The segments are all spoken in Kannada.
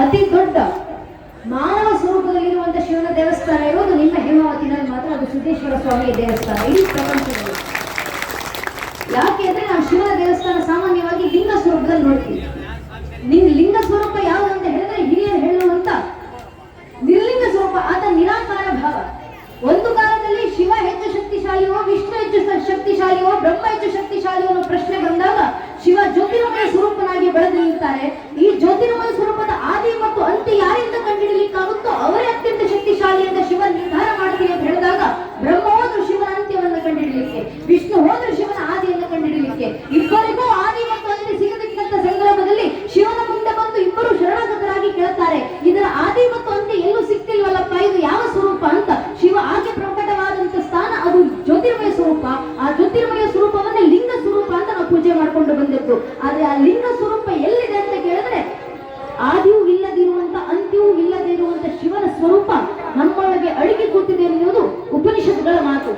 ಅತಿ ದೊಡ್ಡ ಮಾನವ ಸ್ವರೂಪದಲ್ಲಿರುವಂತಹ ಶಿವನ ದೇವಸ್ಥಾನ ಇರೋದು ನಿಮ್ಮ ಹೇಮಾವತಿನಲ್ಲಿ ಮಾತ್ರ. ಅದು ಸಿದ್ದೇಶ್ವರ ಸ್ವಾಮಿಯ ದೇವಸ್ಥಾನ ಇಡೀ ಪ್ರಪಂಚದಲ್ಲಿ. ಯಾಕೆ ಅಂದ್ರೆ ನಾವು ಶಿವನ ದೇವಸ್ಥಾನ ಸಾಮಾನ್ಯವಾಗಿ ಲಿಂಗ ಸ್ವರೂಪದಲ್ಲಿ ನೋಡ್ತೀವಿ. ಲಿಂಗ ಸ್ವರೂಪ ಯಾವುದು ಅಂತ ಹೇಳಿದ್ರೆ ಹಿರಿಯರು ಹೇಳುವಂತ ನಿರ್ಲಿಂಗ ಸ್ವರೂಪ, ಆತ ನಿರಾಕಾರ ಭಾವ. ಒಂದು ಕಾಲದಲ್ಲಿ ಶಿವ ಹೆಚ್ಚು ಶಕ್ತಿಶಾಲಿಯೋ, ವಿಷ್ಣು ಹೆಚ್ಚು ಶಕ್ತಿಶಾಲಿಯೋ, ಬ್ರಹ್ಮ ಹೆಚ್ಚು ಶಕ್ತಿಶಾಲಿಯೋ ಅನ್ನೋ ಪ್ರಶ್ನೆ ಬಂದಾಗ ಶಿವ ಜ್ಯೋತಿರ್ಮಯ ಸ್ವರೂಪನಾಗಿ ಬೆಳೆದು ನಿಲ್ತಾರೆ. ಈ ಜ್ಯೋತಿರ್ಮಯ ಸ್ವರೂಪದ ಆದಿ ಮತ್ತು ಅಂತ್ಯ ಯಾರಿಂದ ಕಂಡುಹಿಡಲಿಕ್ಕಾಗುತ್ತೋ ಅವರೇ ಅತ್ಯಂತ ಶಕ್ತಿಶಾಲಿ ಅಂತ ಶಿವ ನಿರ್ಧಾರ ಮಾಡ್ತೀವಿ ಅಂತ ಹೇಳಿದಾಗ ಬ್ರಹ್ಮ ಹೋದ್ರು ಶಿವನ ಅಂತ್ಯವನ್ನು ಕಂಡುಹಿಡಲಿಕ್ಕೆ, ವಿಷ್ಣು ಹೋದ್ರು ಶಿವನ ಆದಿಯನ್ನು ಕಂಡುಹಿಡಲಿಕ್ಕೆ. ಇಬ್ಬರಿಗೂ ಆದಿ ಮತ್ತು ಅಂತ್ಯ ಸಿಗದಿಕ್ಕಂತ ಸಂದರ್ಭದಲ್ಲಿ ಶಿವನ ಮುಂದೆ ಬಂದು ಇಬ್ಬರು ಶರಣಾಗತರಾಗಿ ಕೇಳ್ತಾರೆ, ಇದರ ಆದಿ ಮತ್ತು ಅಂತ್ಯ ಎಲ್ಲೂ ಸಿಕ್ತಿಲ್ವಲ್ಲಪ್ಪ, ಇದು ಯಾವ ಸ್ವರೂಪ ಅಂತ. ಶಿವ ಆಕೆ ಪ್ರಕಟವಾದಂತ ಸ್ಥಾನ ಅದು ಜ್ಯೋತಿರ್ಮಯ ಸ್ವರೂಪ. ಆ ಜ್ಯೋತಿರ್ಮಯ ಸ್ವರೂಪವನ್ನೇ ಲಿಂಗ ಸ್ವರೂಪ ಅಂತ ನಾವು ಪೂಜೆ ಮಾಡ್ಕೊಂಡು ಬಂದದ್ದು. ಆದ್ರೆ ಆ ಲಿಂಗ ಸ್ವರೂಪ ಎಲ್ಲಿದೆ ಅಂತ ಕೇಳಿದ್ರೆ ಆದಿಯೂ ಇಲ್ಲದಿರುವಂತ ಅಂತ್ಯವೂ ಇಲ್ಲದೆ ಇರುವಂತ ಶಿವನ ಸ್ವರೂಪ ನಮ್ಮೊಳಗೆ ಅಡಿಗೆ ಕೂತಿದೆ ಎನ್ನುವುದು ಉಪನಿಷತ್ಗಳ ಮಾತು.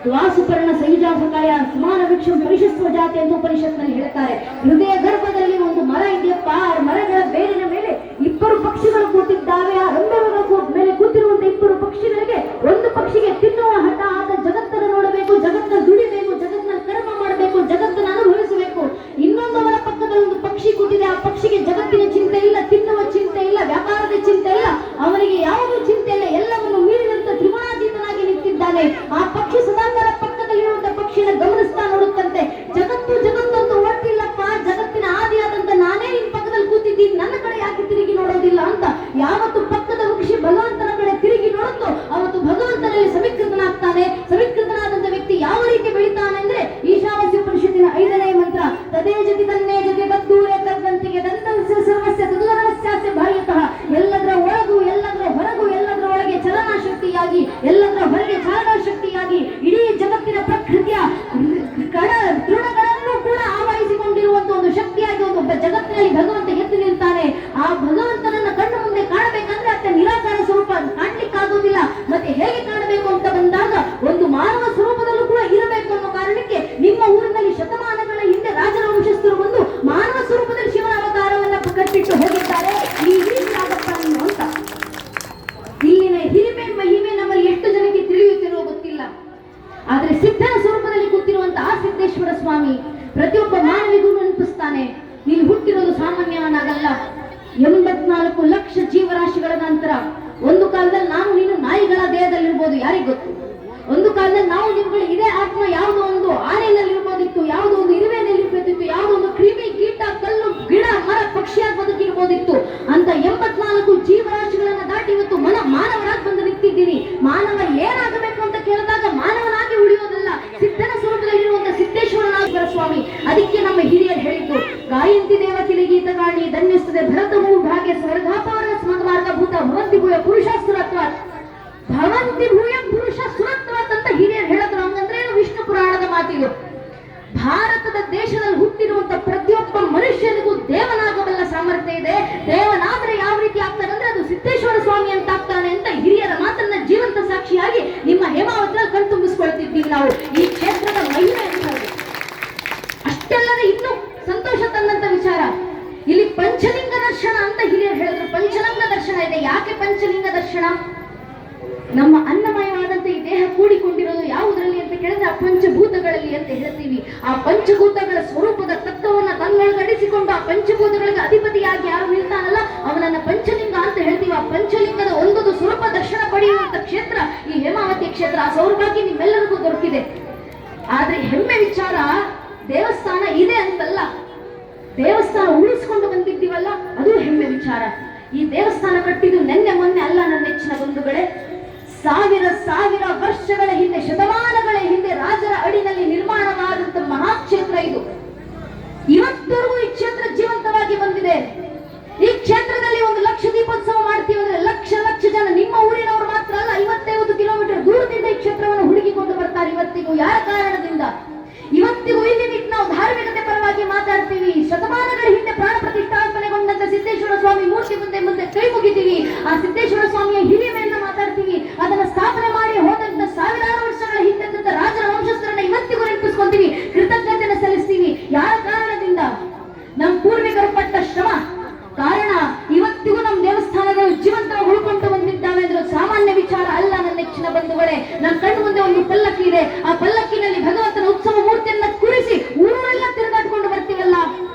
ದ್ವಾಸುಪರ್ಣ ಸಂಯುಜಾಸಕಾಯ ಸಮಾನ ವೃಕ್ಷಂ ಪರಿಶಸ್ವ ಜಾತಿ ಎಂದು ಉಪನಿಷತ್ನಲ್ಲಿ ಹೇಳ್ತಾರೆ. ಹೃದಯ ಗರ್ಭದಲ್ಲಿ ಒಂದು ಮರ ಇದೆಯಪ್ಪ, ಆ ಮರಗಳ ಬೇರಿನ ಮೇಲೆ ಇಬ್ಬರು ಪಕ್ಷಿಗಳು ಕೂತಿದ್ದಾವೆ. ಆ ರಂಬೆಗಳ ಮೇಲೆ ಕೂತಿರುವಂತ ಇಬ್ಬರು ಪಕ್ಷಿಗಳಿಗೆ ಒಂದು ಪಕ್ಷಿಗೆ ತಿನ್ನುವ ಹಠ, ಆದ ಜಗತ್ತನ್ನು ನೋಡಬೇಕು, ಜಗತ್ತನ್ನು ದುಡಿಬೇಕು, ಜಗತ್ತನ್ನು ಕರ್ಮ ಮಾಡಬೇಕು, ಜಗತ್ತನ್ನು ಅನುಭವಿಸಬೇಕು. ಇನ್ನೊಂದವರ ಪಕ್ಕದಲ್ಲಿ ಒಂದು ಪಕ್ಷಿ ಕೂತಿದೆ, ಆ ಪಕ್ಷಿಗೆ ಜಗತ್ತಿನ ಚಿಂತೆ ಇಲ್ಲ, ತಿನ್ನುವ ಚಿಂತೆ ಇಲ್ಲ, ವ್ಯಾಪಾರದ ಚಿಂತೆ ಇಲ್ಲ, ಅವನಿಗೆ ಯಾವುದೂ ಚಿಂತೆ ಇಲ್ಲ, ಎಲ್ಲವನ್ನು ಮೀರಿದಂತ ತ್ರಿಗುಣಾತೀತನಾಗಿ ನಿಂತಿದ್ದಾನೆ. ಆ ಪಕ್ಷಿ ಸದಾಕಾಲ ಪಕ್ಕದಲ್ಲಿರುವಂತಹ ಪಕ್ಷಿನ ಗಮನಿಸ್ತಾ ನೋಡುತ್ತಂತೆ, ಜಗತ್ತು ಜಗತ್ತಂತೂ ಒಟ್ಟಿಲ್ಲಪ್ಪ, ಜಗತ್ತಿನ ಆದಿಯಾದಂತ ನಾನೇ ನಿನ್ ಪಕ್ಕದಲ್ಲಿ ಕೂತಿದ್ದೀನಿ, ನನ್ನ ಕಡೆ ಯಾಕೆ ತಿರುಗಿ ನೋಡೋದಿಲ್ಲ ಅಂತ. ಯಾವತ್ತು ಪಕ್ಕದ ವೃಕ್ಷಿ ಭಗವಂತನ ಕಡೆ ತಿರುಗಿ ನೋಡುತ್ತೋ ಅವತ್ತು ಭಗವಂತನಲ್ಲಿ ಸಮೀಕೃತನಾಗ್ತಾನೆ. ಸಮೀಕೃತನಾದಂತ ವ್ಯಕ್ತಿ ಯಾವ ರೀತಿ ಬೆಳಿತಾನೆ ಅಂದ್ರೆ ಈಶಾವಾಸ್ಯ ಉಪನಿಷತ್ತಿನ 5ನೇ ಮಂತ್ರ, ತದೇ ಜತಿ ತನ್ನೇ ಜತಿ ತದ್ದೂರೇ ತದ್ದಂತಿಗೆ ದಂತಸ್ಯ ಸರ್ವಸ್ಯ ತದುದರಸ್ಯಾಸ್ಯ ಬಾಹ್ಯತಃ. ಎಲ್ಲದರ ಒಳಗೂ ಎಲ್ಲದರ ಹೊರಗೂ ಎಲ್ಲದರ ಒಳಗೆ ಚಲನಾಶಕ್ತಿಯಾಗಿ ಎಲ್ಲದರ ಹೊರಗೆ ಚಾಲನಾಶಕ್ತಿಯಾಗಿ ಇಡೀ ಜಗತ್ತಿನ ಪ್ರಕೃತಿಯ ಕಣ ತೃಣಗಳನ್ನು ಕೂಡ ಆವರಿಸಿಕೊಂಡಿರುವಂತ ಒಂದು ಶಕ್ತಿಯಾಗಿ ಒಬ್ಬ ಜಗತ್ತಿನಲ್ಲಿ ಭಗವಂತ ಎದ್ದು ನಿಲ್ತಾನೆ. ಆ ಭಗವಂತನನ್ನ ಕಣ್ಣು ಮುಂದೆ ಕಾಣಬೇಕಂದ್ರೆ ಅತ್ತ ನಿರಾಕಾರ ಸ್ವರೂಪ ಕಾಣ್ಲಿಕ್ಕಾಗೋದಿಲ್ಲ. ಮತ್ತೆ ಹೇಗೆ ಕಾಣಬೇಕು ಅಂತ ಬಂದಾಗ ಒಂದು ಮಾನವ ಸ್ವರೂಪದಲ್ಲೂ ಕೂಡ ಇರಬೇಕು ಅನ್ನೋ ಕಾರಣಕ್ಕೆ ನಿಮ್ಮ ಊರಿನಲ್ಲಿ ಶತಮಾನಗಳ ಹಿಂದೆ ರಾಜರ ವಂಶಸ್ಥರು ಬಂದು ಮಾನವ ಸ್ವರೂಪದಲ್ಲಿ ಶಿವನ ಅವತಾರವನ್ನ ಕಟ್ಟಿಟ್ಟು ಹೋಗಿದ್ದಾರೆ. ಈ ರೀತಿ ಆಗತ್ತಾ ಅಂತ ಇಲ್ಲಿನ ಹಿರಿಮೆ ಮಹಿಮೆ ನಮ್ಮಲ್ಲಿ ಎಷ್ಟು ಜನಕ್ಕೆ ತಿಳಿಯುತ್ತಿರೋ ಗೊತ್ತಿಲ್ಲ. ಆದ್ರೆ ಸಿದ್ಧನ ಸ್ವರೂಪದಲ್ಲಿ ಕೂತಿರುವಂತಹ ಆ ಸಿದ್ದೇಶ್ವರ ಸ್ವಾಮಿ ಪ್ರತಿಯೊಬ್ಬ ಮಾನವಿಗೂ ನೆನಪಿಸ್ತಾನೆ, ನೀನು ಹುಟ್ಟಿರೋದು ಸಾಮಾನ್ಯವನಾಗಲ್ಲ. 84 ಲಕ್ಷ ಜೀವರಾಶಿಗಳ ನಂತರ ಒಂದು ಕಾಲದಲ್ಲಿ ನಾನು ನೀನು ನಾಯಿಗಳ ದೇಹದಲ್ಲಿರ್ಬೋದು, ಯಾರಿಗ್ ಗೊತ್ತು. ಒಂದು ಕಾಲದಲ್ಲಿ ನಾವು ನಿಮ್ಗಳು ಇದೇ ಆತ್ಮ ಯಾವುದೋ ಒಂದು ಆನೆಯಲ್ಲಿ ಇರ್ಬೋದಿತ್ತು, ಯಾವುದೋ ಒಂದು ಇರುವೆಯಲ್ಲಿ ಇರ್ಬೋದಿತ್ತು, ಯಾವುದೋ ಒಂದು ಕ್ರಿಮಿ ಕೀಟ ಕಲ್ಲು ಗಿಡ ಮರ ಪಕ್ಷಿಯಾಗಿ ಬದುಕಿರ್ಬೋದಿತ್ತು. ಅಂತ 84 ಜೀವರಾಶಿಗಳನ್ನ ದಾಟಿ ಇವತ್ತು ಮಾನವರಾಗಿ ಬಂದು ನಿಂತಿದ್ದೀನಿ. ಮಾನವ ಏನಾಗಬೇಕು ಅಂತ ಕೇಳಿದಾಗ ಮಾನವನಾಗಿ ಉಳಿಯೋದಲ್ಲ, ಸಿದ್ಧನ ಸ್ವರೂಪದಲ್ಲಿರುವಂತಹ ಸಿದ್ದೇಶ್ವರನಾಗಿರುವ ಸ್ವಾಮಿ. ಅದಕ್ಕೆ ನಮ್ಮ ಹಿರಿಯರು ಹೇಳಿದ್ದು, ಗಾಯಂತಿ ದೇವತಿಲಿ ಗೀತಗಾಳಿ ಧನ್ಯಸ್ತದೆ ಭರತಮೂ ಭಾಗ್ಯ ಸ್ವರ್ಗಾಪವರ ಸ್ಮಗಮಾರ್ಗಭೂತ ಭವಂತಿ ಭೂಯ ಪುರುಷ ಸುರತ್ವಾತ್. ಭವಂತಿ ಭೂಯ ಪುರುಷ ಸುರತ್ವಾತ್ ಅಂತ ಹಿರಿಯರು ಹೇಳಿದ್ರು. ಹಂಗಂದ್ರೆ ವಿಷ್ಣು ಪುರಾಣದ ಮಾತಿದು. ಭಾರತದ ದೇಶದಲ್ಲಿ ಹುಟ್ಟಿರುವಂತ ಪ್ರತಿಯೊಬ್ಬ ಮನುಷ್ಯನಿಗೂ ದೇವನಾಗಬಲ್ಲ ಸಾಮರ್ಥ್ಯ ಇದೆ. ದೇವನಾದ್ರೆ ಯಾವ ರೀತಿ ಆಗ್ತಾನೆ ಅಂದ್ರೆ ಅದು ಸಿದ್ದೇಶ್ವರ ಸ್ವಾಮಿ ಅಂತ ಆಗ್ತಾನೆ ಅಂತ ಹಿರಿಯರ ಮಾತನ್ನ ಜೀವಂತ ಸಾಕ್ಷಿಯಾಗಿ ನಿಮ್ಮ ಹೇಮಾವತಿಯಲ್ಲಿ ಕಣ್ತುಂಬಿಸ್ಕೊಳ್ತಿದ್ದೀವಿ ನಾವು. ಈ ಕ್ಷೇತ್ರದ ಮಹಿಮೆ ಅಂತ ಅಷ್ಟೆಲ್ಲದೆ ಇನ್ನೂ ಸಂತೋಷ ತಂದಂತ ವಿಚಾರ, ಇಲ್ಲಿ ಪಂಚಲಿಂಗ ದರ್ಶನ ಅಂತ ಹಿರಿಯರು ಹೇಳಿದ್ರು. ಪಂಚಲಿಂಗ ದರ್ಶನ ಇದೆ. ಯಾಕೆ ಪಂಚಲಿಂಗ ದರ್ಶನ? ನಮ್ಮ ಅನ್ನಮಯವಾದಂತ ಈ ದೇಹ ಕೂಡಿಕೊಂಡಿರೋದು ಯಾವುದರಲ್ಲಿ ಅಂತ ಕೇಳಿದ್ರೆ ಆ ಪಂಚಭೂತಗಳಲ್ಲಿ ಅಂತ ಹೇಳ್ತೀವಿ. ಆ ಪಂಚಭೂತಗಳ ಸ್ವರೂಪದ ತತ್ವವನ್ನ ತನ್ನೊಳಗಡಿಸಿಕೊಂಡು ಆ ಪಂಚಭೂತಗಳಿಗೆ ಅಧಿಪತಿಯಾಗಿ ಯಾರು ನಿಲ್ತಾನಲ್ಲ ಅವನನ್ನ ಪಂಚಲಿಂಗ ಅಂತ ಹೇಳ್ತೀವಿ. ಆ ಪಂಚಲಿಂಗದ ಒಂದೊಂದು ಸ್ವರೂಪ ದರ್ಶನ ಪಡೆಯುವಂತ ಕ್ಷೇತ್ರ ಈ ಹೇಮಾವತಿ ಕ್ಷೇತ್ರ. ಆ ಸೌಭಾಗ್ಯ ನಿಮ್ಮೆಲ್ಲರಿಗೂ ದೊರಕಿದೆ. ಆದ್ರೆ ಹೆಮ್ಮೆ ವಿಚಾರ, ದೇವಸ್ಥಾನ ಇದೆ ಅಂತಲ್ಲ, ದೇವಸ್ಥಾನ ಉಳಿಸ್ಕೊಂಡು ಬಂದಿದ್ದೀವಲ್ಲ ಅದು ಹೆಮ್ಮೆ ವಿಚಾರ. ಈ ದೇವಸ್ಥಾನ ಕಟ್ಟಿದ್ದು ನೆನ್ನೆ ಮೊನ್ನೆ ಅಲ್ಲ ನನ್ನ ನೆಚ್ಚಿನ ಬಂಧುಗಳೇ. ಸಾವಿರ ವರ್ಷಗಳ ಹಿಂದೆ, ಶತಮಾನಗಳ ಹಿಂದೆ ರಾಜರ ಅಡಿನಲ್ಲಿ ನಿರ್ಮಾಣವಾದಂತ ಮಹಾಕ್ಷೇತ್ರ ಇದು. ಇವತ್ತವರೆಗೂ ಈ ಕ್ಷೇತ್ರ ಜೀವಂತವಾಗಿ ಬಂದಿದೆ. ಈ ಕ್ಷೇತ್ರದಲ್ಲಿ ಒಂದು ಲಕ್ಷ ದೀಪೋತ್ಸವ ಮಾಡ್ತೀವಿ ಅಂದ್ರೆ ಲಕ್ಷ ಜನ ನಿಮ್ಮ ಊರಿನವರು ಮಾತ್ರ ಅಲ್ಲ, 50 ಕಿಲೋಮೀಟರ್ ದೂರದಿಂದ ಈ ಕ್ಷೇತ್ರವನ್ನು ಹುಡುಕಿಕೊಂಡು ಬರ್ತಾರೆ. ಇವತ್ತಿಗೂ ಯಾರ ಕಾರಣದಿಂದ? ಇವತ್ತಿಗೂ ಇಲ್ಲಿ ನಾವು ಧಾರ್ಮಿಕತೆ ಪರವಾಗಿ ಮಾತಾಡ್ತೀವಿ. ಶತಮಾನಗಳ ಹಿಂದೆ ಪ್ರಾಣ ಪ್ರತಿಷ್ಠಾಪನೆಗೊಂಡಂತ ಸಿದ್ದೇಶ್ವರ ಸ್ವಾಮಿ ಮೂರ್ತಿ ಮುಂದೆ ಕೈ ಮುಗಿತೀವಿ. ಆ ಸಿದ್ದೇಶ್ವರ ಸ್ವಾಮಿಯ ಹಿರಿಮೆಯನ್ನ ಮಾತಾಡ್ತೀವಿ. ಅದನ್ನ ಸ್ಥಾಪನೆ ಮಾಡಿ ಹೋದಂತ ಸಾವಿರ ನನ್ನ ಕಣ್ಣು ಮುಂದೆ ಒಂದು ಪಲ್ಲಕ್ಕಿ ಇದೆ, ಆ ಪಲ್ಲಕ್ಕಿನಲ್ಲಿ ಭಗವಂತನ ಉತ್ಸವ ಮೂರ್ತಿಯನ್ನ ಕೂರಿಸಿ ಊರೆಲ್ಲ ತಿರುಗಾಡ್ಕೊಂಡು ಬರ್ತೀವಲ್ಲ,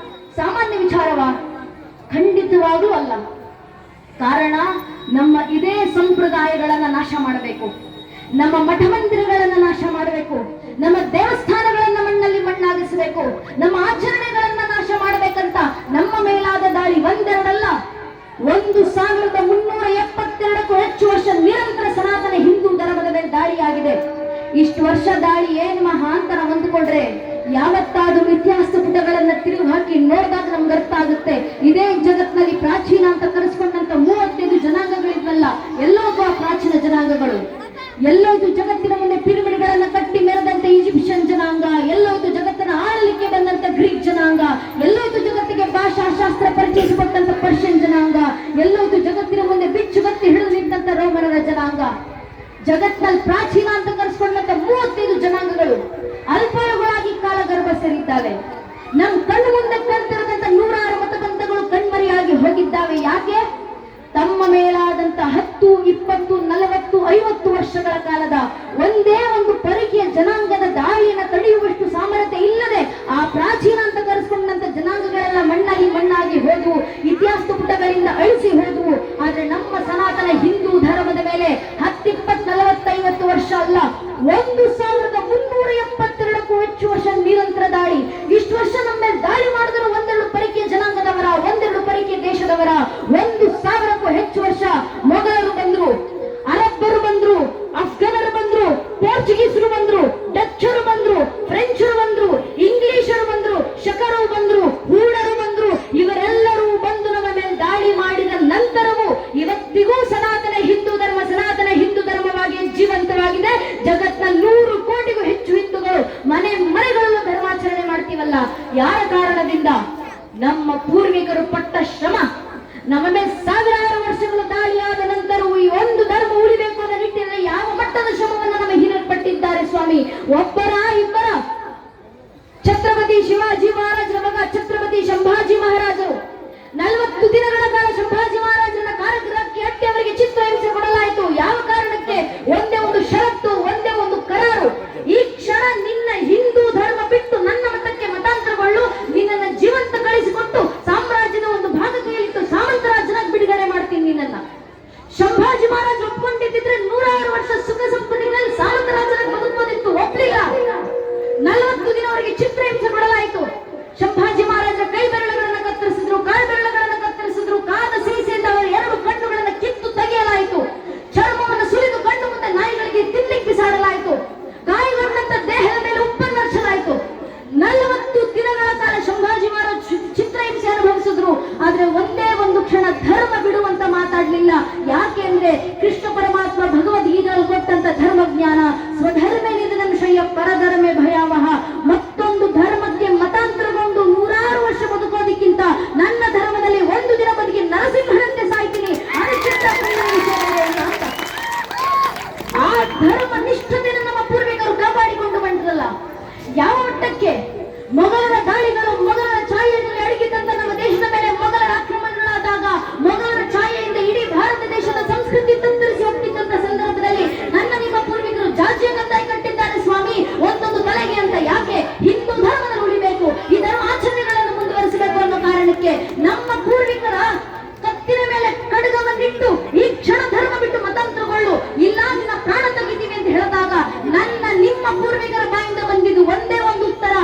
ಸಾಮಾನ್ಯ ವಿಚಾರವಾ? ಖಂಡಿತವಾಗ್ಲೂ ಅಲ್ಲ. ಕಾರಣ ನಮ್ಮ ಇದೇ ಸಂಪ್ರದಾಯಗಳನ್ನ ನಾಶ ಮಾಡಬೇಕು, ನಮ್ಮ ಮಠ ಮಂದಿರಗಳನ್ನ ನಾಶ ಮಾಡಬೇಕು, ನಮ್ಮ ದೇವಸ್ಥಾನಗಳನ್ನ ಮಣ್ಣಲ್ಲಿ ಮಣ್ಣಾಗಿಸಬೇಕು, ನಮ್ಮ ಆಚರಣೆಗಳನ್ನ ನಾಶ ಮಾಡಬೇಕಂತ ನಮ್ಮ ಮೇಲಾದ ದಾಳಿ ಒಂದೆರಡಲ್ಲ, 1372ಕ್ಕೂ ಹೆಚ್ಚು ವರ್ಷ ನಿರಂತರ ಸನಾತನ ಹಿಂದೂ ಧರ್ಮದ ಮೇಲೆ ದಾಳಿಯಾಗಿದೆ. ಇಷ್ಟು ವರ್ಷ ದಾಳಿ ಏನ್ ಮಹಾ ಅಂತ ನಾವು ಅಂದುಕೊಂಡ್ರೆ, ಯಾವತ್ತಾದ್ರೂ ಇತಿಹಾಸ ಪುಟಗಳನ್ನ ತಿರುಗಿ ಹಾಕಿ ನೋಡಿದಾಗ ನಮ್ಗೆ ಅರ್ಥ ಆಗುತ್ತೆ. ಇದೇ ಜಗತ್ನಲ್ಲಿ ಪ್ರಾಚೀನ ಅಂತ ಕರೆಸ್ಕೊಂಡಂತ 35 ಜನಾಂಗಗಳಿದ್ವಲ್ಲ, ಎಲ್ಲೋದು ಆ ಪ್ರಾಚೀನ ಜನಾಂಗಗಳು? ಎಲ್ಲೋದು ಜಗತ್ತಿನ ಮುಂದೆ ಪಿರಮಿಡ್ಗಳನ್ನ ಕಟ್ಟಿ ಮೆರೆದಂತ ಈಜಿಪ್ಷಿಯನ್ ಜನಾಂಗ? ಎಲ್ಲೋದು ಜಗತ್ತನ್ನ ಆಳಲಿಕ್ಕೆ ಬಂದಂತ ಗ್ರೀಕ್ ಜನಾಂಗ? ಎಲ್ಲೋದು ಜಗತ್ತಿಗೆ ಭಾಷಾಶಾಸ್ತ್ರ ಪರಿಚಯಿಸಿಕೊಟ್ಟಂತ ಪರ್ಷಿಯನ್ ಜನಾಂಗ? ಎಲ್ಲೋದು ಜಗತ್ತಿನ ಮುಂದೆ ಬಿಚ್ಚುಗತ್ತಿ ಹಿಡಿದು ನಿಂತಂತ ರೋಮನರ ಜನಾಂಗ? ಜಗತ್ನಲ್ಲಿ ಪ್ರಾಚೀನ ಅಂತ ಕರೆಸ್ಕೊಂಡಂತ 35 ಜನಾಂಗಗಳು ಅಲ್ಪಾಯುಗಳಾಗಿ ಕಾಲಗರ್ಭ ಸೇರಿದ್ದಾವೆ. ನಮ್ ಕಣ್ಣು ಮುಂದೆ ಕಾಣ್ತಿರದಂತ 106 ಮತಪಂಥಗಳು ಕಣ್ಮರಿಯಾಗಿ ಹೋಗಿದ್ದಾವೆ. ಯಾಕೆ? ತಮ್ಮ ಮೇಲಾದಂತ 10, 20, 40, 50 ವರ್ಷಗಳ ಕಾಲದ ಒಂದೇ ಒಂದು ಪರಿಕೆಯ ಜನಾಂಗದ ದಾಳಿಯನ್ನು ತಡೆಯುವಷ್ಟು ಸಾಮರ್ಥ್ಯ ಇಲ್ಲದೆ ಆ ಪ್ರಾಚೀನ ಅಂತ ಕರೆಸ್ಕೊಂಡಂತ ಜನಾಂಗಗಳೆಲ್ಲ ಮಣ್ಣಾಗಿ ಹೋದವು, ಇತಿಹಾಸ ಪುಟಗಳಿಂದ ಅಳಿಸಿ ಹೋದವು. ಆದ್ರೆ ನಮ್ಮ ಸನಾತನ ಹಿಂದೂ ಧರ್ಮದ ಮೇಲೆ 10, 20, 40, 50 ವರ್ಷ ಅಲ್ಲ, 1372ಕ್ಕೂ ಹೆಚ್ಚು ವರ್ಷ ನಿರಂತರ ದಾಳಿ. ಇಷ್ಟು ವರ್ಷ ನಮ್ಮ ಮೇಲೆ ದಾಳಿ ಮಾಡಿದ್ರು ಒಂದೆರಡು ಪರಿಕೆಯ ಜನಾಂಗದವರ, ಒಂದೆರಡು ಪರಿಕೆಯ ದೇಶದವರ. 1000ಕ್ಕೂ ಹೆಚ್ಚು ವರ್ಷ ಮೊಘಲರು ಬಂದ್ರು, ಅರಬ್ಬರು ಬಂದ್ರು, ಅಫ್ಘಾನರು ಬಂದ್ರು, ಪೋರ್ಚುಗೀಸರು ಬಂದ್ರು, ಡಚ್ಚರು ಬಂದ್ರು, ಫ್ರೆಂಚರು ಬಂದ್ರು, ಇಂಗ್ಲಿಷರು ಬಂದ್ರು, ಶಕರು ಬಂದ್ರು, ಹೂಡರು ಬಂದ್ರು. ಇವರೆಲ್ಲರೂ ಬಂದು ನಮ್ಮ ಮೇಲೆ ದಾಳಿ ಮಾಡಿದ ನಂತರವೂ ಇವತ್ತಿಗೂ ಸನಾತನ ಹಿಂದೂ ಧರ್ಮವಾಗಿ ಜೀವಂತವಾಗಿದೆ. ಜಗತ್ನ 100 ಕೋಟಿಗೂ ಹೆಚ್ಚು ಹಿಂದೂಗಳು ಮನೆಗಳಲ್ಲೂ ಧರ್ಮಾಚರಣೆ ಮಾಡ್ತೀವಲ್ಲ, ಯಾರ ಕಾರಣದಿಂದ? ನಮ್ಮ ಪೂರ್ವಿಕರು ಪಟ್ಟ ಶ್ರಮ. ನಮ್ಮ ಮೇಲೆ ಸಾವಿರಾರು ವರ್ಷಗಳು ದಾಳಿಯಾದ ನಂತರವೂ ಈ ಒಂದು ಧರ್ಮ ಉಳಿಬೇಕು ಅನ್ನೋ ನಿಟ್ಟಿನಲ್ಲಿ ಯಾವ ಮಟ್ಟದ ಶ್ರಮವನ್ನು ನಮ್ಮ ಹಿರಿಯರು ಪಟ್ಟಿದ್ದಾರೆ ಸ್ವಾಮಿ. ಒಬ್ಬರ ಇಬ್ಬರ? ಛತ್ರಪತಿ ಶಿವಾಜಿ ಮಹಾರಾಜರ ಮಗ ಛತ್ರಪತಿ ಸಂಭಾಜಿ ಮಹಾರಾಜರು 40 ದಿನಗಳ ಕಾಲ ಸಂಭಾಜಿ ಮಹಾರಾಜರನ್ನ ಕಾರಾಗೃಹಕ್ಕೆ ಅಟ್ಟಿ ಅವರಿಗೆ ಚಿತ್ರಹಿಂಸೆ ಕೊಡಲಾಯಿತು. ಯಾವ ಕಾರಣಕ್ಕೆ? ಒಂದೇ ಒಂದು ಷರತ್ತು, ಒಂದೇ ಒಂದು ಕರಾರು. ಈ ಕ್ಷಣ ನಿನ್ನ ಹಿಂದೂ ಧರ್ಮ ಬಿಟ್ಟು ನನ್ನ ಮತಕ್ಕೆ ಮತಾಂತರಗೊಳ್ಳು, ನಿನ್ನನ್ನ ಜೀವಂತ ಕಳಿಸಿಕೊಟ್ಟು ಸಾಮ್ರಾಜ್ಯದ ಒಂದು ಭಾಗ ಕೈಯಲ್ಲಿಟ್ಟು ಸಾಮಂತರಾಜನಾಗಿ ಬಿಡುಗಡೆ ಮಾಡ್ತೀನಿ ನಿನ್ನನ್ನ. ಸಂಭಾಜಿ ಮಹಾರಾಜ್ ಒಪ್ಕೊಂಡಿದ್ದಿದ್ರೆ 106 ವರ್ಷ ಸುಖ ಸಂಪತ್ತಿನಲ್ಲಿ ಸಾಮಂತರಾಜನಾಗಿ ಬದುಕುವುದಿತ್ತು. ಒಪ್ಲಿಲ್ಲ. 40 ದಿನವರೆಗೆ ಚಿತ್ರಹಿಂಸೆ ಕೊಡಲಾಯಿತು. ಸಂಭಾಜಿ ಮಹಾರಾಜರ ಕೈ ಬೆರಳುಗಳನ್ನು ಕತ್ತರಿಸಿದ್ರು, ಕಾಲು ಬೆರಳುಗಳನ್ನು ಕತ್ತರಿಸಿದ್ರು, ಕಾದ ಸೀಸೆಯಿಂದ ಅವರ 2 ಕಣ್ಣುಗಳನ್ನು ಕಿತ್ತು ತೆಗೆಯಲಾಯಿತು. ಚರ್ಮವನ್ನು ಸುಲಿದು ಕಣ್ಣು ಮುಂದೆ ನಾಯಿಗಳಿಗೆ ತಿನ್ಲಿಕ್ಕೆ ಬಿಸಾಡಲಾಯಿತು. ಗಾಯಗೊಂಡಂತ ದೇಹದ ಮೇಲೆ ಉಪ್ಪನ್ನು ಹಚ್ಚಲಾಯಿತು. 40 ದಿನಗಳ ಕಾಲ ಸಂಭಾಜಿ ಮಹಾರಾಜ್ ಚಿತ್ರಹಿಂಸೆ ಅನುಭವಿಸಿದ್ರು. ಆದ್ರೆ ಒಂದೇ ಒಂದು ಕ್ಷಣ ಧರ್ಮ ಬಿಡುವಂತ ಮಾತಾಡ್ಲಿಲ್ಲ. ಯಾಕೆ ಅಂದ್ರೆ ಕೃಷ್ಣ ಪರಮಾತ್ಮ ಭಗವದ್ಗೀತೆಯಲ್ಲಿ ಕೊಟ್ಟಂತ ಧರ್ಮಜ್ಞಾನ, ಸ್ವಧರ್ಮೇ ನಿಧನಂ ಶ್ರೇಯ ಪರಧರ್ಮೇ ಭಯಾವಹ. ಮತ್ತೊಂದು ಧರ್ಮಕ್ಕೆ ಮತಾಂತರಗೊಂಡು 106 ವರ್ಷ ಬದುಕೋದಕ್ಕಿಂತ ನನ್ನ ಧರ್ಮದಲ್ಲಿ ಒಂದು ದಿನ ಬದುಕಿ ನರಸಿಂಹನಂತೆ ಸಾಯ್ತೀನಿ, ಆ ಧರ್ಮ ನಿಷ್ಠತೆಯನ್ನು ನಮ್ಮ ಪೂರ್ವಿಕರು ಕಾಪಾಡಿಕೊಂಡು ಬಂದಿರಲ್ಲ. ಯಾವ ಮಟ್ಟಕ್ಕೆ? ಮೊಘಲರ ದಾಳಿಗಳು, ಮೊಘಲರ ಛಾಯೆಯಲ್ಲಿ ಅಡಗಿದಂತ ನಮ್ಮ ದೇಶದ ಮೇಲೆ ಮೊಘಲರ ಆಕ್ರಮಣಗಳಾದಾಗ ಮೊಘಲರ ಛಾಯೆಯಿಂದ ಇಡೀ ಭಾರತ ದೇಶದ ಸಂಸ್ಕೃತಿ ತತ್ತರಿಸಿ ಹೋಗ್ತಿದ್ದಂತ ಸಂದರ್ಭದಲ್ಲಿ ನನ್ನ ನಿಮ್ಮ ಪೂರ್ವಿಕರು ಜಾಜಿಯ ಕಂದಾಯ ಕಟ್ಟಿದ್ದಾರೆ ಸ್ವಾಮಿ, ಒಂದೊಂದು ತಲೆಗೆ ಅಂತ. ಯಾಕೆ? ಹಿಂದೂ ಧರ್ಮದಲ್ಲಿ ಉಳಿಬೇಕು, ಈ ಧರ್ಮ ಆಚರಣೆಗಳನ್ನು ಮುಂದುವರಿಸಬೇಕು ಅನ್ನೋ ಕಾರಣಕ್ಕೆ ನಮ್ಮ ಪೂರ್ವಿಕರ ಕತ್ತಿನ ಮೇಲೆ ಕಡಗವನ್ನಿಟ್ಟು ಈ ಕ್ಷಣ ಧರ್ಮ ಬಿಟ್ಟು ಮತಾಂತರಗೊಳ್ಳು, ಇಲ್ಲ ನಿನ್ನ ಪ್ರಾಣ ತೆಗಿತೀವಿ ಅಂತ ಹೇಳಿದಾಗ ನನ್ನ ನಿಮ್ಮ ಪೂರ್ವಿಕರ ಬಾಯಿಂದ ಬಂದಿದ್ದು ಒಂದೇ ಒಂದು ಉತ್ತರ,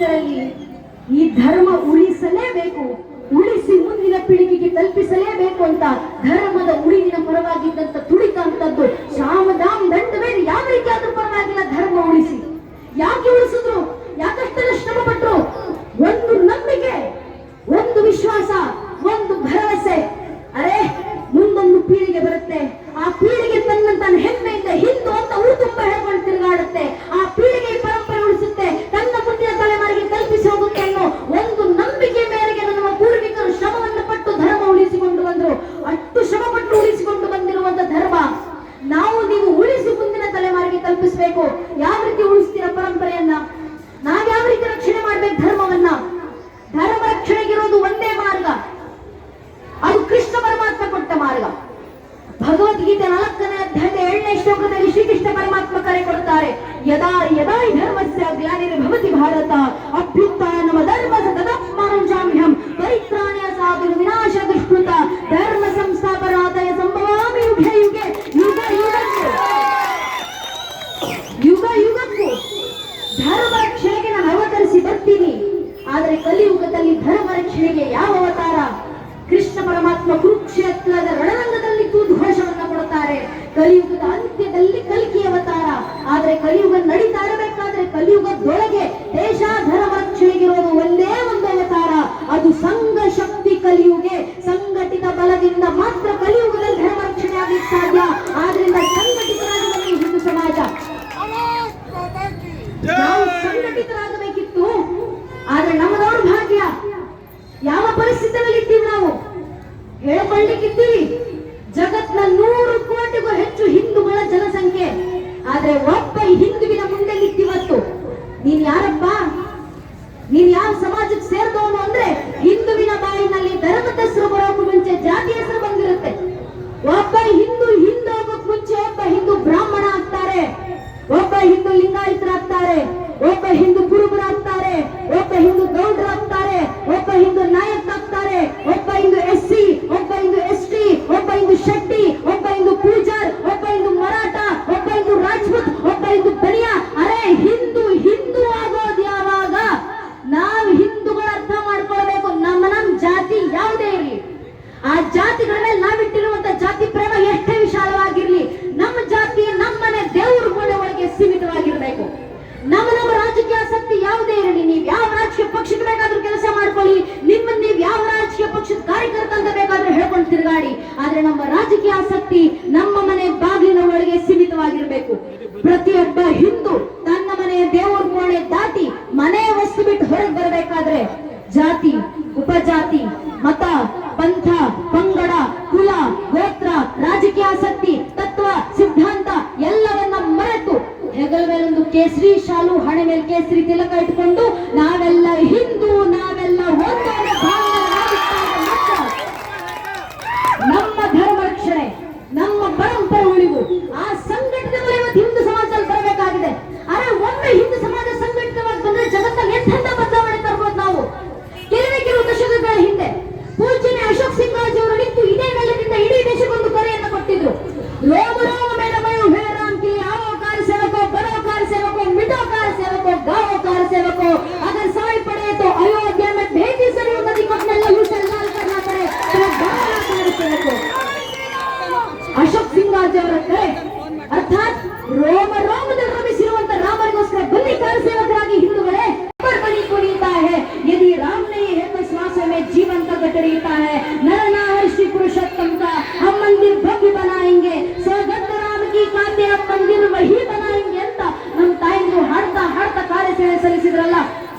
ನಾಗರಿಕರಲ್ಲಿ ಈ ಧರ್ಮ ಉಳಿಸಲೇಬೇಕು, ಉಳಿಸಿ ಮುಂದಿನ ಪೀಳಿಗೆಗೆ ತಲುಪಿಸಲೇಬೇಕು ಅಂತ ಧರ್ಮದ ಉಳಿವಿನ ಪರವಾಗಿದ್ದಂತ ತುಡಿತ ಅಂತದ್ದು ಶಾಮದಾಮ್ ದಂಡವೇರಿ ಯಾವ ರೀತಿ ಆದ್ರೂ ಪರವಾಗಿಲ್ಲ ಧರ್ಮ ಉಳಿಸಿ. ಯಾಕೆ ಉಳಿಸಿದ್ರು? ಯಾಕಷ್ಟೆಲ್ಲ ಶ್ರಮ ಪಟ್ರು? ಒಂದು ನಂಬಿಕೆ, ಒಂದು ವಿಶ್ವಾಸ, ಒಂದು ಭರವಸೆ. ಅರೆ ಮುಂದೊಂದು ಪೀಳಿಗೆ ಬರುತ್ತೆ, ಆ ಪೀಳಿಗೆ ತನ್ನ ಹೆಮ್ಮೆಯಿಂದ ಹಿಂದೂ ಅಂತ ಊರು ತುಂಬ ಹೇಳ್ಕೊಂಡು ತಿರುಗಾಡುತ್ತೆ, ಆ ಪೀಳಿಗೆ ಪರಂಪರೆ ಉಳಿಸುತ್ತೆ, ತನ್ನ ಮುಂದಿನ ತಲೆಮಾರಿಗೆ ಕಲ್ಪಿಸಿ ಹೋಗುತ್ತೆ ಅನ್ನೋ ಒಂದು ನಂಬಿಕೆ ಮೇರೆಗೆ ನಮ್ಮ ಪೂರ್ವಿಕರು ಶ್ರಮವನ್ನು ಪಟ್ಟು ಧರ್ಮ ಉಳಿಸಿಕೊಂಡು ಬಂದ್ರು. ಅಷ್ಟು ಶ್ರಮ ಪಟ್ಟು ಉಳಿಸಿಕೊಂಡು ಬಂದಿರುವಂತ ಧರ್ಮ ನಾವು ನೀವು ಉಳಿಸಿ ಮುಂದಿನ ತಲೆಮಾರಿಗೆ ಕಲ್ಪಿಸಬೇಕು. ಯಾವ ರೀತಿ ಉಳಿಸ್ತೀರ ಪರಂಪರೆಯನ್ನ? ನಾವ್ಯಾವ ರೀತಿ ರಕ್ಷಣೆ ಮಾಡ್ಬೇಕು ಧರ್ಮವನ್ನ? ಧರ್ಮ ರಕ್ಷಣೆಗಿರೋದು ಒಂದೇ ಮಾರ್ಗ, ಅದು ಕೃಷ್ಣ ಪರಮಾತ್ಮ ಕೊಟ್ಟ ಮಾರ್ಗ. ಭಗವದ್ಗೀತೆ 4ನೇ ಅಧ್ಯಾಯದ 7ನೇ ಶ್ಲೋಕದಲ್ಲಿ ಶ್ರೀಕೃಷ್ಣ ಪರಮಾತ್ಮ ಕರೆ ಕೊಡುತ್ತಾರೆ, ಯದಾ ಯದಾ ಧರ್ಮಸ್ಯ ಗ್ಲಾನಿರ್ಭವತಿ ಭಾರತ ಅಭ್ಯುತ್ಥಾನಮ ಧರ್ಮಸ್ಯ ತದಾತ್ಮಾನಂ ಚಾಮ್ಯಹಂ ಪರಿತ್ರಾಣಾಯ ಸಾಧು ವಿನಾಶ ದುಷ್ಕೃತ ಧರ್ಮ ಸಂಸ್ಥಾಪನಾರ್ಥಾಯ ಸಂಭವಾಮಿ ಯುಗೆ ಯುಗೆ. ಯುಗ ಯುಗಕ್ಕೂ ಧರ್ಮ ರಕ್ಷಣೆಗೆ ನಾನು ಅವತರಿಸಿ ಬರ್ತೀನಿ. ಆದರೆ ಕಲಿಯುಗದಲ್ಲಿ ಧರ್ಮ ರಕ್ಷಣೆಗೆ ಯಾವ ಅವತಾರ? ಕೃಷ್ಣ ಪರಮಾತ್ಮ ಕುರುಕ್ಷೇತ್ರದ ರಣರಂಗದಲ್ಲಿ ಉದ್ಘೋಷವನ್ನ ಕೊಡುತ್ತಾರೆ. ಕಲಿಯುಗದ ಅಂತ್ಯದಲ್ಲಿ ಕಲ್ಕಿ ಅವತಾರ. ಆದರೆ ಕಲಿಯುಗ ನಡೀತಾ ಇರಬೇಕಾದ್ರೆ ಕಲಿಯುಗದೊಳಗೆ ದೇಶ ಧರ್ಮ ರಕ್ಷಣೆಗಿರೋದು ಒಂದೇ ಒಂದು ಅವತಾರ, ಅದು ಸಂಘ ಶಕ್ತಿ ಕಲಿಯುಗೆ. ಸಂಘಟಿತ ಬಲದಿಂದ ಮಾತ್ರ ಕಲಿಯುಗದಲ್ಲಿ ಧರ್ಮ ರಕ್ಷಣೆ ಆಗಲಿಕ್ಕೆ ಸಾಧ್ಯ. ಆದ್ರಿಂದ ಸಂಘಟಿತರಾಗಬೇಕು ಹಿಂದೂ ಸಮಾಜ. ನಾವು ಸಂಘಟಿತರಾಗಬೇಕಿತ್ತು, ಆದ್ರೆ ನಮ್ಮ ದೌರ್ಭಾಗ್ಯ. ಯಾವ ಪರಿಸ್ಥಿತಿಯಲ್ಲಿ ಇದ್ದೀವಿ ನಾವು ಹೇಳ್ಕೊಳ್ಳಿಕ್ಕಿದ್ದೀವಿ? ಜಗತ್ನ 100 ಕೋಟಿಗೂ ಹೆಚ್ಚು ಹಿಂದೂಗಳ ಜನಸಂಖ್ಯೆ, ಆದ್ರೆ ಒಬ್ಬ ಹಿಂದುವಿನ ಮುಂದೆ ನಿಂತಿವತ್ತು ನೀನ್ ಯಾರಪ್ಪ, ನೀನ್ ಯಾವ ಸಮಾಜಕ್ಕೆ ಸೇರಿದವನು ಅಂದ್ರೆ ಹಿಂದುವಿನ ಬಾಯಿನಲ್ಲಿ ಧರ್ಮದ ಹೆಸರು ಬರೋಕು ಮುಂಚೆ ಜಾತಿ ಹೆಸರು ಬಂದಿರುತ್ತೆ. ಒಬ್ಬ ಹಿಂದೂ ಹೋಗೋಕ್ ಮುಂಚೆ ಒಬ್ಬ ಹಿಂದೂ ಬ್ರಾಹ್ಮಣ ಆಗ್ತಾರೆ, ಒಬ್ಬ ಹಿಂದೂ ಲಿಂಗಾಯತರಾಗ್ತಾರೆ, ಒಬ್ಬ ಹಿಂದೂ ಕುರುಬರಾಗ್ತಾರೆ, ಒಬ್ಬ ಹಿಂದೂ ಗೌಡ್ರಾಗ್ತಾರೆ, ಒಬ್ಬ ಹಿಂದೂ ನಾಯಕ್ ಆಗ್ತಾರೆ, ಒಬ್ಬ ಹಿಂದೂ SC, ಒಬ್ಬ ಹಿಂದೂ ST, ಒಬ್ಬ ಹಿಂದೂ ಶೆಟ್ಟಿ, ಒಬ್ಬ ಹಿಂದೂ ಪೂಜಾರ್, ಒಬ್ಬ ಹಿಂದೂ ಮರಾಠ, ಒಬ್ಬ ಹಿಂದೂ ರಾಜ್ಪೂತ್, ಒಬ್ಬ ಹಿಂದೂ ಬನಿಯಾ. ಅರೆ ಹಿಂದೂ ಆಗೋದು ಯಾವಾಗ? ನಾವು ಹಿಂದೂಗಳ ಅರ್ಥ ಮಾಡ್ಕೊಳ್ಬೇಕು. ನಮ್ಮ ಜಾತಿ ಯಾವುದೇ ಇರಲಿ, ಆ ಜಾತಿಗಳ ಮೇಲೆ ನಾವಿಟ್ಟಿರುವಂತ ಜಾತಿ ಪ್ರೇಮ ಎಷ್ಟೇ ವಿಶಾಲವಾಗಿರ್ಲಿ, ನಮ್ಮ ಜಾತಿ ನಮ್ಮನೆ ದೇವ್ರ ಗೋಡೆ ಒಳಗೆ ಸೀಮಿತವಾಗಿರ್ಬೇಕು. ನಮ್ಮ ರಾಜಕೀಯ ಆಸಕ್ತಿ ಯಾವುದೇ ಇರಲಿ, ನೀವು ಯಾವ ರಾಜಕೀಯ ಪಕ್ಷಕ್ಕೆ ಬೇಕಾದ್ರೂ ಕೆಲಸ ಮಾಡ್ಕೊಳ್ಳಿ, ನಿಮ್ಮನ್ನ ನೀವು ಯಾವ ರಾಜಕೀಯ ಪಕ್ಷದ ಕಾರ್ಯಕರ್ತ ಅಂತ ಬೇಕಾದ್ರೂ ಹೇಳ್ಕೊಂಡು ತಿರುಗಾಡಿ, ಆದ್ರೆ ನಮ್ಮ ರಾಜಕೀಯ ಆಸಕ್ತಿ ನಮ್ಮ ಮನೆ ಬಾಗಿಲಿನ ಒಳಗೆ ಸೀಮಿತವಾಗಿರ್ಬೇಕು. ಪ್ರತಿಯೊಬ್ಬ ಹಿಂದೂ ತನ್ನ ಮನೆಯ ದೇವರ ಕೋಣೆ ದಾಟಿ ಮನೆ ವಸ್ತು ಬಿಟ್ಟು ಹೊರಗೆ ಬರಬೇಕಾದ್ರೆ ಜಾತಿ, ಉಪಜಾತಿ, ಮತ, ಪಂಥ, ಪಂಗಡ, ಕುಲ, ಗೋತ್ರ, ರಾಜಕೀಯ ಆಸಕ್ತಿ, ತತ್ವ, ಸಿದ್ಧಾಂತ ಎಲ್ಲವನ್ನ ಮರೆತು ಹೆಗಲ ಮೇಲೊಂದು ಕೇಸರಿ ಶಾಲು, ಹಣೆ ಮೇಲೆ ಕೇಸರಿ ತಿಲಕ ಇಟ್ಕೊಂಡು ನಾವೆಲ್ಲ ಹಿಂದೂ, ನಾವೆಲ್ಲ ಒಂದು ನಮ್ಮ ಧರ್ಮ ರಕ್ಷಣೆ, ನಮ್ಮ ಪರಂಪರೆ ಉಳಿವು, ಆ ಸಂಘಟಿತ ಇವತ್ತು ಹಿಂದೂ ಸಮಾಜದಲ್ಲಿ ಬರಬೇಕಾಗಿದೆ. ಅರೆ ಒಮ್ಮೆ ಹಿಂದೂ ಸಮಾಜ ಸಂಘಟಿತವಾಗಿ ಬಂದ್ರೆ ಜಗತ್ತಲ್ಲಿ ಎಂತೆಂಥ ಬದಲಾವಣೆ ತರಬಹುದು ನಾವು. ಕೆಲವು ದಶಕಗಳ ಹಿಂದೆ ಪೂಜ್ಯನೇ ಅಶೋಕ್ ಸಿಂಗಾಜಿ ಅವರು ನಿಂತು ಇದೇ ನೆಲದಿಂದ ಇಡೀ ದೇಶಕ್ಕೊಂದು ಕರೆಯನ್ನು ಕೊಟ್ಟಿದ್ರು. ರೋಮ ರೋಮ ಮೇರ ಮಯೋ ಹೇ ರಾಮ್ ಕಿ आओ कार सेवको, बनो कार सेवको, मिटो कार सेवको, गाओ कार सेवको, अगर साई पड़े तो अयोध्या में भेजी सरयू नदी को अपने लहू से लाल करना पड़े तो गाओ कार सेवको. ಅಶೋಕ್ ಸಿಂಗಾಜಿ ಅವರ ಕರೆ ಅರ್ಥಾತ್ ರೋಮ ರೋಮದಲ್ಲಿ ರಮಿಸಿರುವಂತ ರಾಮನಿಗೋಸ್ಕರ ಬನ್ನಿ ಕಾರ ಸೇವಕರಾಗಿ ಹಿಂದೂಗಳೇ बनी पुनीता है, यदि राम नहीं है तो श्वास में जीवन का गठरीता है, नर नार श्री पुरुषोत्तम का हम मंदिर भव्य बनाएंगे, स्वगत राम की कांते हम मंदिर वही बनाएंगे ಅಂತ ನಮ್ಮ ತಾಯಿಗಳು ಹಾಡ್ತಾ ಕಾರ್ಯಾಚರಣೆ ಸಲ್ಲಿಸಿದ್ರಲ್ಲ.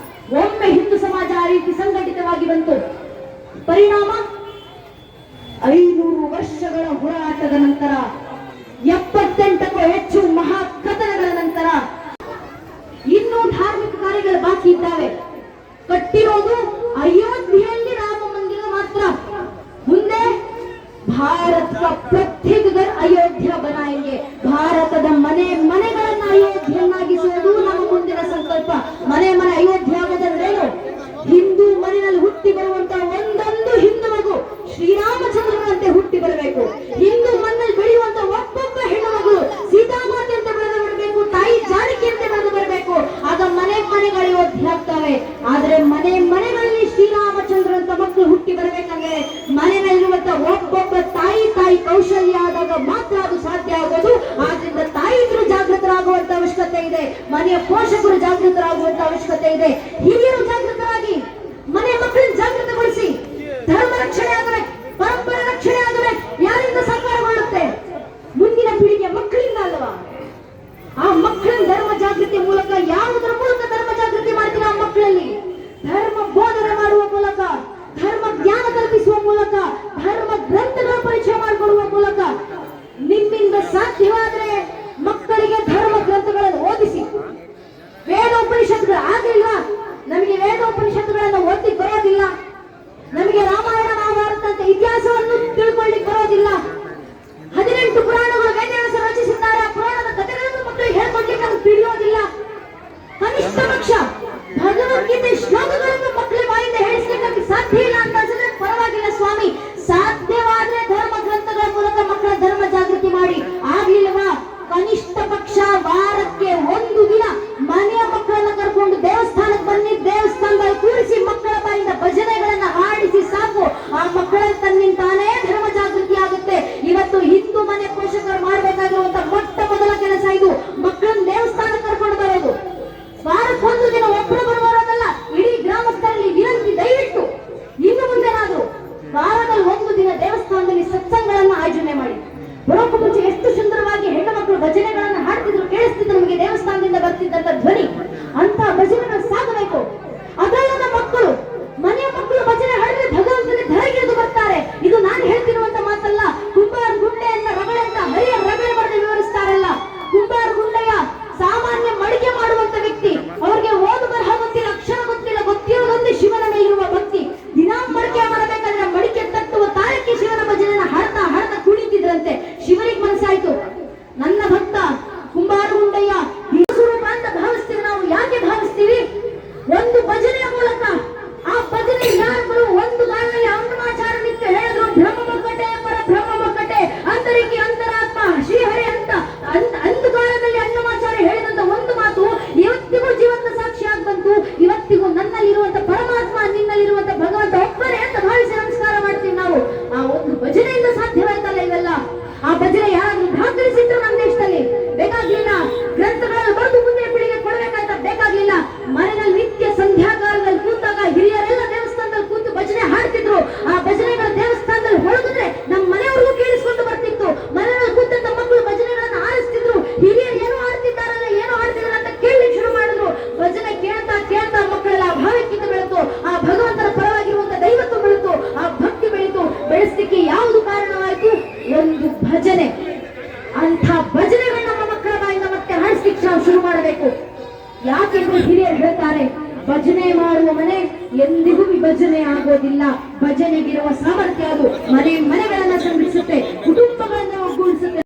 ಒಮ್ಮೆ ಹಿಂದೂ ಸಮಾಜ ಆ ರೀತಿ ಸಂಘಟಿತವಾಗಿ ಬಂತು. ಪರಿಣಾಮ 500 ವರ್ಷಗಳ ಹೋರಾಟದ ನಂತರ, 78ಕ್ಕೂ ಹೆಚ್ಚು ಮಹಾ ಕಥನಗಳ ನಂತರ ಇನ್ನೂ ಧಾರ್ಮಿಕ ಕಾರ್ಯಗಳು ಬಾಕಿ ಇದ್ದಾವೆ. ಕಟ್ಟಿರೋದು ಅಯೋಧ್ಯೆಯಲ್ಲಿ ರಾಮ ಮಂದಿರ ಮಾತ್ರ. ಮುಂದೆ ಭಾರತ ಪ್ರತ್ಯೇಕ ಅಯೋಧ್ಯ ಬನಾಯಂಗೆ, ಭಾರತದ ಮನೆಗಳನ್ನ ಅಯೋಧ್ಯೆಯನ್ನಾಗಿಸುವುದು ನಮ್ಮ ಮುಂದಿನ ಸಂಕಲ್ಪ. ಮನೆ ಅಯೋಧ್ಯ ಆಗೋದಂದ್ರೇನು? ಹಿಂದೂ ಮನೆಯಲ್ಲಿ ಹುಟ್ಟಿ ಬರುವಂತ ಒಂದೊಂದು ಹಿಂದೂ ಮಗು ಶ್ರೀರಾಮಚಂದ್ರನಂತೆ ಹುಟ್ಟಿ ಬರಬೇಕು. ಹಿಂದೂ ಮಣ್ಣಲ್ಲಿ ಬೆಳೆಯುವಂತ ಒಬ್ಬೊಬ್ಬ ಹೆಣ್ಣು ಮಗಳು ಸೀತಾಮಾತೆ ಅಂತ ಬೆಳೆದು ಬರಬೇಕು, ತಾಯಿ ಜಾನಕಿ ಅಂತ ಬೆಳೆದು ಬರಬೇಕು. ಆಗ ಮನೆಗಳು ಅಯೋಧ್ಯೆ ಆಗ್ತವೆ. ಮನೆಯ ಪೋಷಕರು ಜಾಗೃತರಾಗುವಂತ ಅವಶ್ಯಕತೆ ಇದೆ. ಹಿರಿಯರು ಜಾಗೃತರಾಗಿ ಮನೆ ಮಕ್ಕಳನ್ನ ಜಾಗೃತಗೊಳಿಸಿ ಧರ್ಮ ರಕ್ಷಣೆ ಆಗಬೇಕು, ಪರಂಪರೆ ರಕ್ಷಣೆ ಆಗಬೇಕು. ಯಾರಿಂದ ಸಾಕಾರಗೊಳ್ಳುತ್ತೆ? ಮುಂದಿನ ಪೀಳಿಗೆ ಮಕ್ಕಳಿಂದ ಅಲ್ವಾ? ಆ ಮಕ್ಕಳ ಧರ್ಮ ಜಾಗೃತಿ ಮೂಲಕ, ಯಾವುದರ ಮೂಲಕ ಧರ್ಮ ಜಾಗೃತಿ ಮಾಡ್ತೀವಿ? ಆ ಮಕ್ಕಳಲ್ಲಿ ಧರ್ಮ ಬೋಧನೆ ಮಾಡುವ ಮೂಲಕ, ಧರ್ಮ ಜ್ಞಾನ ಕಲ್ಪಿಸುವ ಮೂಲಕ, ಧರ್ಮ ಗ್ರಂಥಗಳ ಪರಿಚಯ ಮಾಡಿಕೊಡುವ ಮೂಲಕ. ನಿಮ್ಮಿಂದ ಸಾಧ್ಯವಾದ್ರೆ ಮಕ್ಕಳಿಗೆ ಧರ್ಮ ಗ್ರಂಥಗಳನ್ನು ಓದಿಸಿ. ವೇದೋಪನಿಷತ್ತುಗಳು ಆಗಿಲ್ವಾ? ನಮಗೆ ವೇದೋಪನಿಷತ್ತುಗಳನ್ನು ಓದಿ ಬರೋದಿಲ್ಲ, ನಮಗೆ ರಾಮಾಯಣ ಮಹಾಭಾರತ ಅಂತ ಇತಿಹಾಸವನ್ನು ತಿಳ್ಕೊಳ್ಳಿಕ್ಕೆ ಬರೋದಿಲ್ಲ. 18 ಪುರಾಣಗಳು ವೇದವ್ಯಾಸರು ರಚಿಸಿದ್ದಾರೆ. ಆ ಪುರಾಣದ ಕಥೆಗಳನ್ನು ಮಕ್ಕಳಿಗೆ ಹೇಳ್ಕೊಡ್ಲಿಕ್ಕೆ ನಮ್ಗೆ ತಿಳಿಯೋದಿಲ್ಲ. ಕನಿಷ್ಠ ಪಕ್ಷ ಭಗವದ್ಗೀತೆ ಶ್ಲೋಕಗಳನ್ನು ಮಕ್ಕಳ ಬಾಯಿಂದ ಹೇಳಿಸ್ಲಿಕ್ಕೆ ನಮ್ಗೆ ಸಾಧ್ಯ ಇಲ್ಲ ಅಂತ ಅನ್ಸಿದ್ರೆ ಪರವಾಗಿಲ್ಲ ಸ್ವಾಮಿ, ಸಾಧ್ಯವಾದ್ರೆ ಧರ್ಮ ಗ್ರಂಥಗಳ ಮೂಲಕ ಮಕ್ಕಳ ಧರ್ಮ ಜಾಗೃತಿ ಮಾಡಿ. ಆಗ್ಲಿಲ್ವಾ? ಕನಿಷ್ಠ ಪಕ್ಷ ವಾರಕ್ಕೆ 1 ದಿನ ಮನೆಯ ಮಕ್ಕಳನ್ನ ಕರ್ಕೊಂಡು ದೇವಸ್ಥಾನಕ್ಕೆ ಬನ್ನಿ, ದೇವಸ್ಥಾನದಲ್ಲಿ ಕೂರಿಸಿ ಮಕ್ಕಳ ಬಾಯಿಂದ ಭಜನೆಗಳನ್ನ ಹಾಡಿಸಿ ಸಾಕು. ಆ ಮಕ್ಕಳ ತನ್ನಿಂತಾನೇ ಧರ್ಮ ಜಾಗೃತಿ ಆಗುತ್ತೆ. ಇವತ್ತು ಹಿಂದೂ ಮನೆ ಪೋಷಕರು ಮಾಡಬೇಕಾಗಿರುವಂತ ಮೊಟ್ಟ ಮೊದಲ ಕೆಲಸ ಇದು. ಮಕ್ಕಳನ್ನ ದೇವಸ್ಥಾನಕ್ಕೆ ಕರ್ಕೊಂಡು ಬರೋದು. ವಾರಕ್ಕೆ 1 ದಿನ ಒಬ್ಬರು ಬರುವವರಲ್ಲ, ಇಡೀ ಗ್ರಾಮಸ್ಥರಲ್ಲಿ ವಿನಂತಿ, ದಯವಿಟ್ಟು ಇನ್ನು ಮುಂದೆನಾದ್ರು ವಾರದಲ್ಲಿ 1 ದಿನ ದೇವಸ್ಥಾನದಲ್ಲಿ ಸತ್ಸಂಗಗಳನ್ನ ಆಯೋಜನೆ ಮಾಡಿ. ಬರೋಕ್ಕೂ ಮುಂಚೆ ಎಷ್ಟು ಸುಂದರವಾಗಿ ಹೆಣ್ಣು ಮಕ್ಕಳು ಭಜನೆಗಳನ್ನ ಹಾಡ್ತಿದ್ರು, ಕೇಳಿಸ್ತಿದ್ರು. ನಮಗೆ ದೇವಸ್ಥಾನದಿಂದ ಬರ್ತಿದ್ದಂತ ಧ್ವನಿ ಅಂತ ಭಜನೆಗಳು ಸಾಗಬೇಕು. ಅದರಲ್ಲದ ಮಕ್ಕಳು, ಮನೆಯ ಮಕ್ಕಳು ಭಜನೆ ಹಾಡಿದ್ರೆ ಭಗವಂತನೇ ಧರೆಗಿಳಿದು ಬರ್ತಾರೆ. ಇದು ನಾನು ಹೇಳ್ತಿರುವಂತ ಮಾತಲ್ಲ. ಕುಂಬಾರ ಗುಂಡೆಯನ್ನ ರಗಳೆ ಅಂತ ಹರಿಯ ರಗಳೆ ಬರೆದು ವಿವರಿಸ್ತಾರಲ್ಲ. ಕುಂಬಾರ ಗುಂಡೆಯ ಸಾಮಾನ್ಯ ಮಡಿಕೆ ಮಾಡುವಂತ ವ್ಯಕ್ತಿ, ಅವ್ರಿಗೆ ಓದು ಬರಹ ಗೊತ್ತಿಲ್ಲ, ಅಕ್ಷರ ಗೊತ್ತಿಲ್ಲ, ಗೊತ್ತಿರೋದೊಂದು ಶಿವನ ಮೇಲಿರುವ ಭಕ್ತಿ. ದಿನಾ ಮಡಿಕೆ ಮಾಡಬೇಕಾದ್ರೆ ಮಡಿಕೆ ತಟ್ಟುವ ತಾರಕ್ಕೆ ಶಿವನ ಭಜನೆನ ಹಾಡ್ತಾ ಹಾಡ್ತಾ ಕುಣಿತಿದ್ರಂತೆ. ಶಿವನಿಗೆ ಮನಸ್ಸಾಯ್ತು, ನನ್ನ ಭಕ್ತ ಕುಂಬಾರ ಗುಂಡಯ್ಯ ಸ್ವರೂಪ ಅಂತ ಭಾವಿಸ್ತೀವಿ. ನಾವು ಯಾಕೆ ಭಾವಿಸ್ತೀವಿ? ಒಂದು ಭಜನೆಯ ಮೂಲಕ ಆ ಭಜನೆ ಯಾರು ಒಂದು ಗಾನದಲ್ಲಿ ಅನ್ನಮಾಚಾರ ನಿಂತು ಹೇಳಿದ್ರು, ಬ್ರಹ್ಮ ಮಕ್ಕಟೆ ಪರ ಬ್ರಹ್ಮ ಮಕ್ಕಟೆ ಅಂತರಿಕೆ ಅಂತರಾತ್ಮ ಶ್ರೀಹರಿ ಅಂತ ಅಂದು ಕಾಲದಲ್ಲಿ ಅನ್ನಮಾಚಾರ ಹೇಳಿದಂತ ಒಂದು ಮಾತು ಇವತ್ತಿಗೂ ಜೀವಂತ ಸಾಕ್ಷಿಯಾಗಿ ಬಂತು. ಇವತ್ತಿಗೂ ನನ್ನಲ್ಲಿರುವಂತ ಪರಮಾತ್ಮ, ನಿನ್ನಲ್ಲಿರುವಂತ ಭಗವಂತ ಒಬ್ಬರೇ ಅಂತ ಭಾವಿಸಿ ನಮಸ್ಕಾರ ಮಾಡ್ತೀವಿ ನಾವು. ಆ ಒಂದು ಭಜನೆಯಿಂದ ಸಾಧ್ಯವಾಯ್ತಲ್ಲ ಇವೆಲ್ಲ. ಆ ಭಜನೆ ಯಾರಾದ್ರೂ ದಾಖಲಿಸಿದ್ರು ನಮ್ಮ ದೇಶದಲ್ಲಿ ಬೇಕಾಗ್ಲಿಲ್ಲ. ಗ್ರಂಥಗಳಲ್ಲಿ ಬರೆದು ಮುಂದೆ ಪೀಳಿಗೆ ಕೊಡಬೇಕಂತ ಬೇಕಾಗ್ಲಿಲ್ಲ. ಮನೆಯಲ್ಲಿ ನಿತ್ಯ ಸಂಧ್ಯಾಕಾಲದಲ್ಲಿ ಕೂತಾಗ ಹಿರಿಯರೆಲ್ಲ ದೇವಸ್ಥಾನದಲ್ಲಿ ಕೂತು ಭಜನೆ ಹಾಡ್ತಿದ್ರು. ಆ ಭಜನೆಗಳ ದೇವಸ್ಥಾನದಲ್ಲಿ ಹೊರಗಿದ್ರೆ ನಮ್ಮ ಮನೆಯವ್ರಿಗೂ ಕೇಳಿಸ್ಕೊಂಡು ಬರ್ತಿತ್ತು. ಮನೆಯಲ್ಲಿ ಕೂತಂತ ಮಕ್ಕಳು ಭಜನೆಗಳನ್ನ ಆರಿಸ್ತಿದ್ರು. ಹಿರಿಯರು ಏನೋ ಆಡ್ತಿದ್ದಾರಲ್ಲ, ಏನೋ ಆಡ್ತಿದಾರ ಅಂತ ಕೇಳಲಿಕ್ಕೆ ಶುರು ಮಾಡಿದ್ರು. ಭಜನೆ ಕೇಳ್ತಾ ಕೇಳ್ತಾ ಮಕ್ಕಳೆಲ್ಲ ಆ ಭಾವೈಕ್ಯತೆ ಬೆಳೆತು. ಆ ಭಗವಂತನ ಪರವಾಗಿರುವಂತ ದೈವತ್ವ ಬೆಳೆತು. ಆ ಭಕ್ತಿ ಬೆಳೀತು. ಬೆಳೆಸಲಿಕ್ಕೆ ಯಾವುದು ಕಾರಣವಾಯಿತು? ಒಂದು ಭಜನೆ. ಅಂಥ ಭಜನೆಗಳನ್ನ ನಮ್ಮ ಮಕ್ಕಳ ಬಾಯಿಂದ ಮತ್ತೆ ಹಾಡಿಸ್ಲಿಕ್ಕೆ ನಾವು ಶುರು ಮಾಡಬೇಕು. ಯಾಕೆಂದ್ರೆ ಹಿರಿಯರು ಹೇಳ್ತಾರೆ, ಭಜನೆ ಮಾಡುವ ಮನೆ ಎಂದಿಗೂ ವಿಭಜನೆ ಆಗೋದಿಲ್ಲ. ಭಜನೆಗಿರುವ ಸಾಮರ್ಥ್ಯ ಅದು ಮನೆಗಳನ್ನ ಸಂಘಟಿಸುತ್ತೆ, ಕುಟುಂಬಗಳನ್ನ ಒಗ್ಗೂಡಿಸುತ್ತೆ.